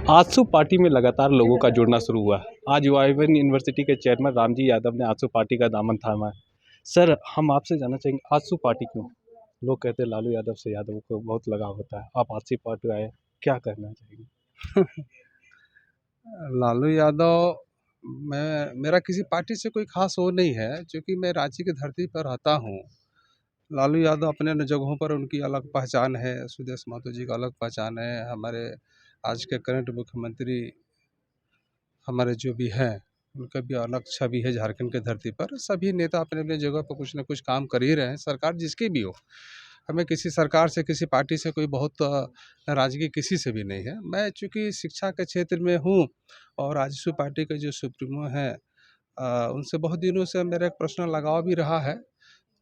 AJSU party में लगातार लोगों का जुड़ना शुरू हुआ है। आज वाइब्रेंट यूनिवर्सिटी के चेयरमैन रामजी यादव ने आजसू पार्टी का दामन थामा है। सर, हम आपसे जानना चाहेंगे, आजसू पार्टी क्यों? लोग कहते हैं लालू यादव से यादव को बहुत लगाव होता है। आप आजसू पार्टी आए, क्या कहना चाहेंगे? लालू यादव, मेरा किसी पार्टी से कोई खास वो नहीं है, क्योंकि मैं रांची की धरती पर रहता हूँ। लालू यादव अपने न जगहों पर उनकी अलग पहचान है, सुदेश महतो जी का अलग पहचान है, हमारे आज के करंट मुख्यमंत्री हमारे जो भी हैं उनका भी अलग छवि है झारखंड के धरती पर। सभी नेता अपने अपने जगह पर कुछ न कुछ काम कर ही रहे हैं, सरकार जिसकी भी हो। हमें किसी सरकार से, किसी पार्टी से कोई बहुत नाराज़गी किसी से भी नहीं है। मैं चूँकि शिक्षा के क्षेत्र में हूँ और आजसू पार्टी के जो सुप्रीमो हैं, उनसे बहुत दिनों से मेरा एक पर्सनल लगाव भी रहा है।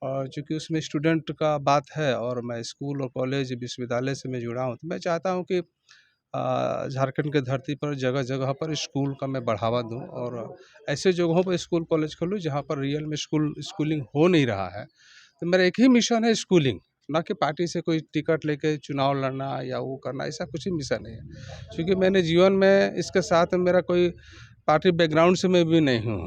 और चूँकि उसमें स्टूडेंट का बात है और मैं स्कूल और कॉलेज विश्वविद्यालय से मैं जुड़ा हूँ, तो मैं चाहता हूँ कि झारखंड की धरती पर जगह-जगह पर स्कूल का मैं बढ़ावा दूँ और ऐसे जगहों पर स्कूल कॉलेज खोलूँ जहाँ पर रियल में स्कूलिंग हो नहीं रहा है। तो मेरा एक ही मिशन है, स्कूलिंग, ना कि पार्टी से कोई टिकट लेके चुनाव लड़ना या वो करना, ऐसा कुछ ही मिशन नहीं है। क्योंकि मैंने जीवन में इसके साथ मेरा कोई पार्टी बैकग्राउंड से मैं भी नहीं हूँ।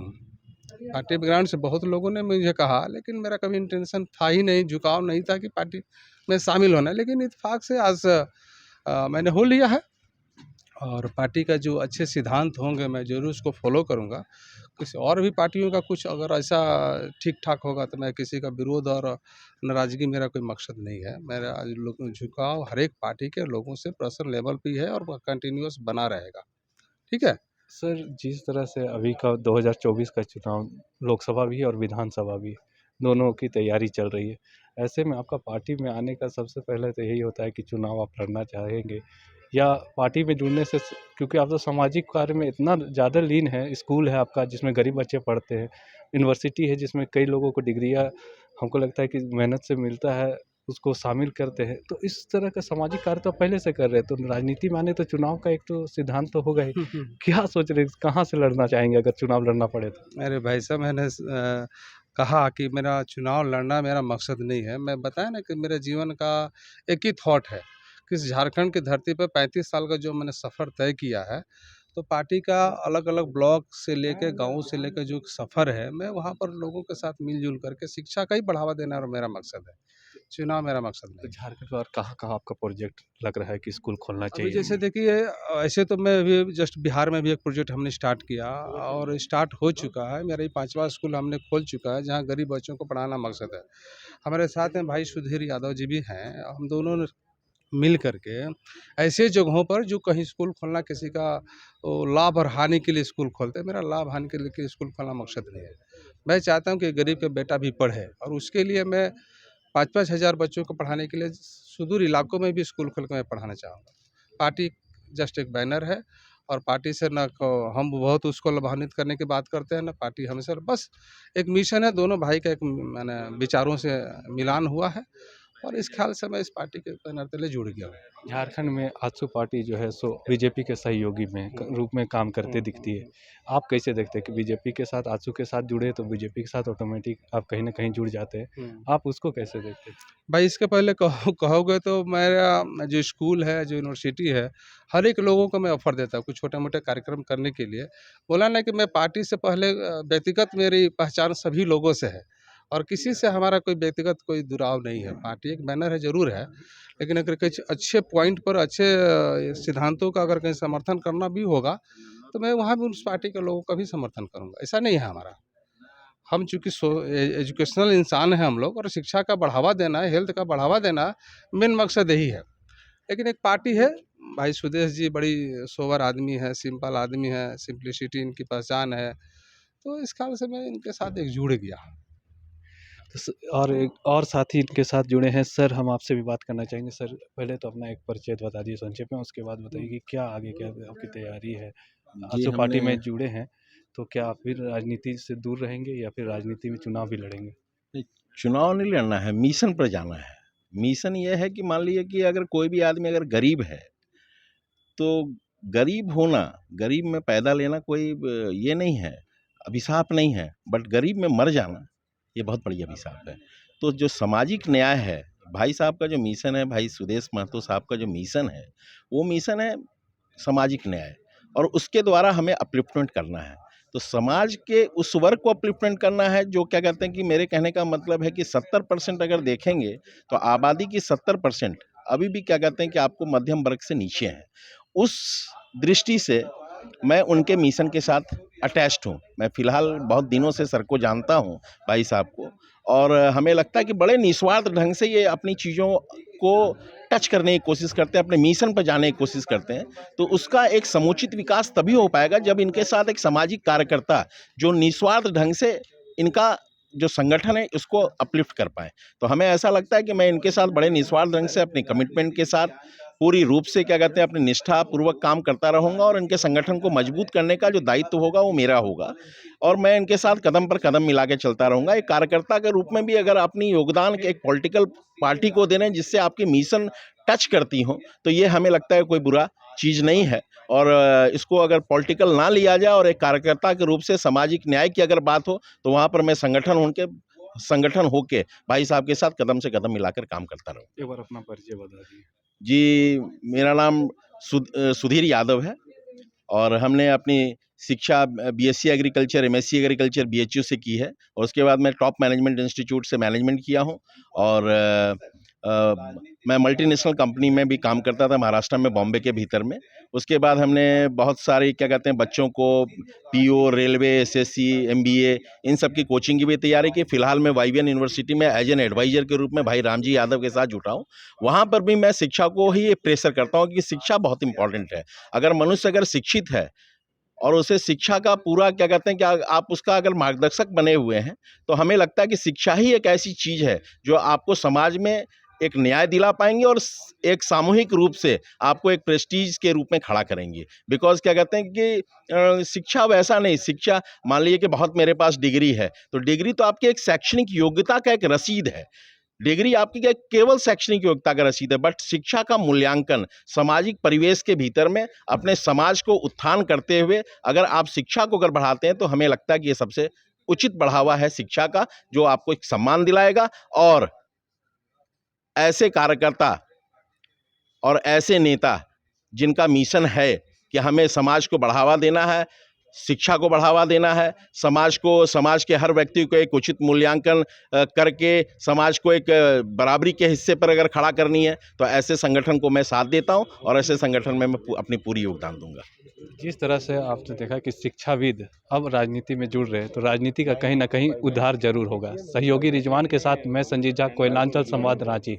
पार्टी बैकग्राउंड से बहुत लोगों ने मुझे कहा, लेकिन मेरा कभी इंटेंशन था ही नहीं, झुकाव नहीं था कि पार्टी में शामिल होना है। लेकिन इत्तेफाक से आज मैंने हो लिया है और पार्टी का जो अच्छे सिद्धांत होंगे मैं ज़रूर उसको फॉलो करूँगा। किसी और भी पार्टियों का कुछ अगर ऐसा ठीक-ठाक होगा तो मैं किसी का विरोध और नाराज़गी, मेरा कोई मकसद नहीं है। मेरा लोग झुकाव हर एक पार्टी के लोगों से पर्सनल लेवल पे ही है और वह कंटिन्यूअस बना रहेगा। ठीक है? सर, जिस तरह से अभी का 2024 का चुनाव लोकसभा भी है और विधानसभा भी है, दोनों की तैयारी चल रही है। ऐसे में आपका पार्टी में आने का सबसे पहले तो यही होता है कि चुनाव आप लड़ना चाहेंगे या पार्टी में जुड़ने से, क्योंकि आप तो सामाजिक कार्य में इतना ज़्यादा लीन है, स्कूल है आपका जिसमें गरीब बच्चे पढ़ते हैं, यूनिवर्सिटी है जिसमें कई लोगों को डिग्रियाँ हमको लगता है कि मेहनत से मिलता है, उसको शामिल करते हैं। तो इस तरह का सामाजिक कार्य तो आप पहले से कर रहे हैं, तो राजनीति में आने तो चुनाव का एक तो सिद्धांत तो होगा ही। क्या सोच रहे हैं, कहाँ से लड़ना चाहेंगे अगर चुनाव लड़ना पड़े तो? अरे भाई साहब, मैंने कहा कि मेरा चुनाव लड़ना मेरा मकसद नहीं है। मैं बताया ना कि मेरे जीवन का एक ही थॉट है कि इस झारखंड की धरती पर 35 साल का जो मैंने सफ़र तय किया है, तो पार्टी का अलग-अलग ब्लॉक से लेके, गाँव से लेके जो सफ़र है, मैं वहाँ पर लोगों के साथ मिल-जुल करके शिक्षा का ही बढ़ावा देना और मेरा मकसद है। चुनाव मेरा मकसद तो नहीं है। झारखंड में और कहाँ-कहाँ आपका प्रोजेक्ट लग रहा है कि स्कूल खोलना अभी चाहिए? जैसे देखिए, ऐसे तो मैं अभी जस्ट बिहार में भी एक प्रोजेक्ट हमने स्टार्ट किया और स्टार्ट हो चुका है। मेरा ये 5वां स्कूल हमने खोल चुका है, जहाँ गरीब बच्चों को पढ़ाना मकसद है। हमारे साथ में भाई सुधीर यादव जी भी हैं। हम दोनों ने मिल करके ऐसे जगहों पर जो कहीं स्कूल खोलना किसी का वो लाभ और हानि के लिए स्कूल खोलते हैं, मेरा लाभ हानि के लिए स्कूल खोलना मकसद नहीं है। मैं चाहता हूँ कि गरीब का बेटा भी पढ़े और उसके लिए मैं 5-5 हज़ार बच्चों को पढ़ाने के लिए सुदूर इलाकों में भी स्कूल खोल के मैं पढ़ाना चाहूँगा। पार्टी जस्ट एक बैनर है और पार्टी से ना को हम बहुत उसको लाभान्वित करने की बात करते हैं, ना पार्टी हमेशा, बस एक मिशन है, दोनों भाई का एक माने विचारों से मिलान हुआ है और इस ख़्याल से मैं इस पार्टी के बैनर तले जुड़ गया हूँ। झारखंड में आजसू पार्टी जो है सो बीजेपी के सहयोगी में रूप में काम करते दिखती है। आप कैसे देखते हैं कि बीजेपी के साथ आजसू के साथ जुड़े तो बीजेपी के साथ ऑटोमेटिक आप कहीं न कहीं जुड़ जाते हैं। हुँ। आप उसको कैसे देखते हैं? भाई इसके पहले कहोगे तो मेरा जो स्कूल है, जो यूनिवर्सिटी है, हर एक लोगों को मैं ऑफ़र देता हूँ कुछ छोटे-मोटे कार्यक्रम करने के लिए। बोला ना कि मैं पार्टी से पहले व्यक्तिगत मेरी पहचान सभी लोगों से है और किसी से हमारा कोई व्यक्तिगत कोई जुड़ाव नहीं है। पार्टी एक बैनर है, ज़रूर है, लेकिन अगर कुछ अच्छे पॉइंट पर, अच्छे सिद्धांतों का अगर कहीं समर्थन करना भी होगा, तो मैं वहाँ भी उस पार्टी के लोगों का भी समर्थन करूँगा। ऐसा नहीं है हमारा। हम चूँकि एजुकेशनल इंसान हैं हम लोग और शिक्षा का बढ़ावा देना है, हेल्थ का बढ़ावा देना है, मेन मकसद यही है। लेकिन एक पार्टी है, भाई सुदेश जी बड़ी सोबर आदमी है, सिंपल आदमी है, सिंप्लिसिटी इनकी पहचान है, तो इस ख़्याल से मैं इनके साथ एक जुड़ गया। तो और एक और साथी इनके साथ जुड़े हैं। सर, हम आपसे भी बात करना चाहेंगे। सर, पहले तो अपना एक परिचय बता दीजिए संक्षेप में, उसके बाद बताइए कि क्या आगे क्या आपकी तैयारी है? जी, आजसू पार्टी हमने में जुड़े हैं, तो क्या आप फिर राजनीति से दूर रहेंगे या फिर राजनीति में चुनाव भी लड़ेंगे? चुनाव नहीं लड़ना है, मिशन पर जाना है। मिशन ये है कि मान लीजिए कि अगर कोई भी आदमी अगर गरीब है, तो गरीब होना, गरीब में पैदा लेना कोई ये नहीं है, अभिशाप नहीं है, बट गरीब में मर जाना, ये बहुत बड़ी अभिशाप है। तो जो सामाजिक न्याय है, भाई साहब का जो मिशन है, भाई सुदेश महतो साहब का जो मिशन है, वो मिशन है सामाजिक न्याय, और उसके द्वारा हमें अपलिफ्टमेंट करना है। तो समाज के उस वर्ग को अपलिफ्टमेंट करना है जो क्या कहते हैं कि मेरे कहने का मतलब है कि 70% अगर देखेंगे तो आबादी की 70% अभी भी क्या कहते हैं कि आपको मध्यम वर्ग से नीचे हैं। उस दृष्टि से मैं उनके मिशन के साथ अटैच्ड हूँ। मैं फ़िलहाल बहुत दिनों से सर को जानता हूँ, भाई साहब को, और हमें लगता है कि बड़े निस्वार्थ ढंग से ये अपनी चीज़ों को टच करने की कोशिश करते हैं, अपने मिशन पर जाने की कोशिश करते हैं। तो उसका एक समुचित विकास तभी हो पाएगा जब इनके साथ एक सामाजिक कार्यकर्ता जो निस्वार्थ ढंग से इनका जो संगठन है इसको अपलिफ्ट कर पाए। तो हमें ऐसा लगता है कि मैं इनके साथ बड़े निस्वार्थ ढंग से अपने कमिटमेंट के साथ पूरी रूप से क्या कहते हैं अपनी निष्ठा पूर्वक काम करता रहूँगा, और इनके संगठन को मजबूत करने का जो दायित्व होगा वो मेरा होगा, और मैं इनके साथ कदम पर कदम मिला के चलता रहूँगा। एक कार्यकर्ता के रूप में भी अगर अपनी योगदान एक पॉलिटिकल पार्टी को दे रहे हैं जिससे आपकी मिशन टच करती हो, तो ये हमें लगता है कोई बुरा चीज़ नहीं है। और इसको अगर पॉलिटिकल ना लिया जाए और एक कार्यकर्ता के रूप से सामाजिक न्याय की अगर बात हो तो वहाँ पर मैं संगठन होके भाई साहब के साथ कदम से कदम मिलाकर काम करता रहूँ। एक बार अपना परिचय बता दीजिए। जी, मेरा नाम सुधीर यादव है, और हमने अपनी शिक्षा BSc agriculture, MSc agriculture BHU से की है, और उसके बाद मैं टॉप मैनेजमेंट इंस्टीट्यूट से मैनेजमेंट किया हूँ, और मैं मल्टीनेशनल कंपनी में भी काम करता था महाराष्ट्र में, बॉम्बे के भीतर में। उसके बाद हमने बहुत सारी क्या कहते हैं बच्चों को PO, railway, SSC, MBA in सब की कोचिंग की भी तैयारी की। फिलहाल मैं वाईवीएन यूनिवर्सिटी में एज एन एडवाइजर के रूप में भाई रामजी यादव के साथ जुटा हूँ। वहाँ पर भी मैं शिक्षा को ही प्रेशर करता हूँ कि शिक्षा बहुत इंपॉर्टेंट है। अगर मनुष्य अगर शिक्षित है और उसे शिक्षा का पूरा क्या कहते हैं कि आप उसका अगर मार्गदर्शक बने हुए हैं, तो हमें लगता है कि शिक्षा ही एक ऐसी चीज़ है जो आपको समाज में एक न्याय दिला पाएंगे और एक सामूहिक रूप से आपको एक प्रेस्टीज के रूप में खड़ा करेंगे। बिकॉज क्या कहते हैं कि शिक्षा वैसा नहीं, शिक्षा मान लीजिए कि बहुत मेरे पास डिग्री है, तो डिग्री तो आपकी एक शैक्षणिक योग्यता का एक रसीद है। डिग्री आपकी क्या केवल शैक्षणिक योग्यता का रसीद है, बट शिक्षा का मूल्यांकन सामाजिक परिवेश के भीतर में अपने समाज को उत्थान करते हुए अगर आप शिक्षा को अगर बढ़ाते हैं तो हमें लगता है कि ये सबसे उचित बढ़ावा है शिक्षा का, जो आपको एक सम्मान दिलाएगा। और ऐसे कार्यकर्ता और ऐसे नेता जिनका मिशन है कि हमें समाज को बढ़ावा देना है, शिक्षा को बढ़ावा देना है, समाज के हर व्यक्ति को एक उचित मूल्यांकन करके समाज को एक बराबरी के हिस्से पर अगर खड़ा करनी है, तो ऐसे संगठन को मैं साथ देता हूं, और ऐसे संगठन में मैं अपनी पूरी योगदान दूंगा। जिस तरह से आपने देखा कि शिक्षाविद अब राजनीति में जुड़ रहे हैं, तो राजनीति का कहीं ना कहीं उद्धार जरूर होगा। सहयोगी रिजवान के साथ मैं संजीव झा, कोयलांचल संवाद, रांची।